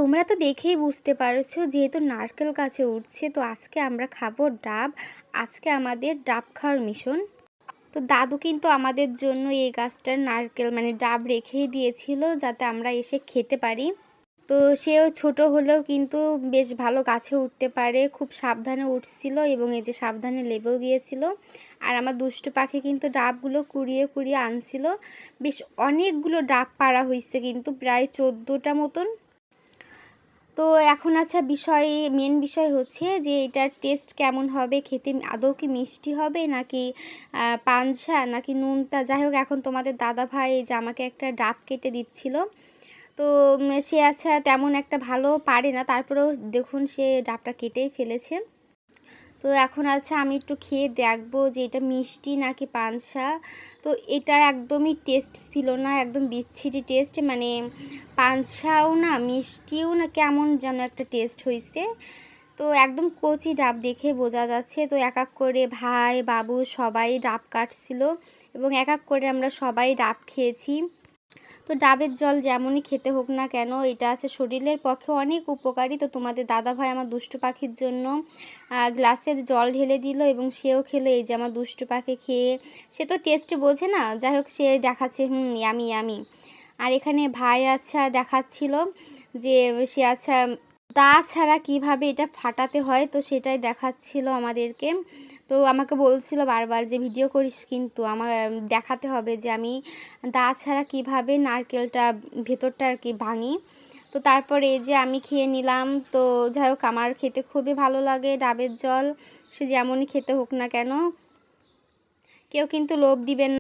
তোমরা তো দেখেই বুঝতে পারছো যেহেতু নারকেল গাছে উঠছে, তো আজকে আমরা খাবো ডাব। আজকে আমাদের ডাব খাওয়ার মিশন। তো দাদু কিন্তু আমাদের জন্য এই গাছটার নারকেল মানে ডাব রেখেই দিয়েছিল যাতে আমরা এসে খেতে পারি। তো সেও ছোট হলেও কিন্তু বেশ ভালো গাছে উঠতে পারে, খুব সাবধানে উঠছিল এবং এই যে সাবধানে লেবেও গিয়েছিল। আর আমার দুষ্টু পাখি কিন্তু ডাবগুলো কুড়িয়ে কুড়িয়ে আনছিল। বেশ অনেকগুলো ডাব পাড়া হয়েছে, কিন্তু প্রায় 14টা মতন। তো এখন আচ্ছা মেন বিষয় হচ্ছে যে এটার টেস্ট কেমন হবে, খেতে আদৌ কি মিষ্টি হবে নাকি পানঝা নাকি নুনতা। যাই হোক, এখন তোমাদের দাদা ভাই যে আমাকে একটা ডাব কেটে দিচ্ছিল। তো সে আচ্ছা তেমন একটা ভালো পারে না, তারপরেও দেখুন সে ডাবটা কেটেই ফেলেছে। তো এখন আচ্ছা আমি একটু খেয়ে দেখবো যে এটা মিষ্টি নাকি পানসা। তো এটার একদমই টেস্ট ছিল না, একদম বিচ্ছিরি টেস্ট, মানে পানসাও না মিষ্টিও না, কেমন যেন একটা টেস্ট হয়েছে। তো একদম কচি ডাব দেখে বোঝা যাচ্ছে। তো এক এক করে ভাই বাবু সবাই ডাব কাটছিল এবং এক এক করে আমরা সবাই ডাব খেয়েছি। তো ডাবের জল যেমনই খেতে হোক না কেন, এটা আছে শরীরের পক্ষে অনেক উপকারী। তো তোমাদের দাদা ভাই আমার দুষ্টু পাখির জন্য গ্লাসের জল ঢেলে দিল এবং সেও খেলো। এই যে আমার দুষ্টু পাখি খেয়ে, সে তো টেস্ট বোঝে না, যাই হোক সে দেখাচ্ছে ইয়ামি ইয়ামি। আর এখানে ভাই আচ্ছা দেখাচ্ছিল যে সে আচ্ছা দা ছাড়া কিভাবে এটা ফাটাতে হয়, তো সেটাই দেখাচ্ছিল আমাদেরকে। তো আমাকে বলছিল বারবার যে ভিডিও করিস, কিন্তু আমার দেখাতে হবে যে আমি দা ছাড়া কীভাবে নারকেলটা ভেতরটা আর কি ভাঙি। তো তারপরে এই যে আমি খেয়ে নিলাম। তো যাই হোক, আমার খেতে খুবই ভালো লাগে ডাবের জল, সে যেমনই খেতে হোক না কেন। কেউ কিন্তু লোভ দিবেন না।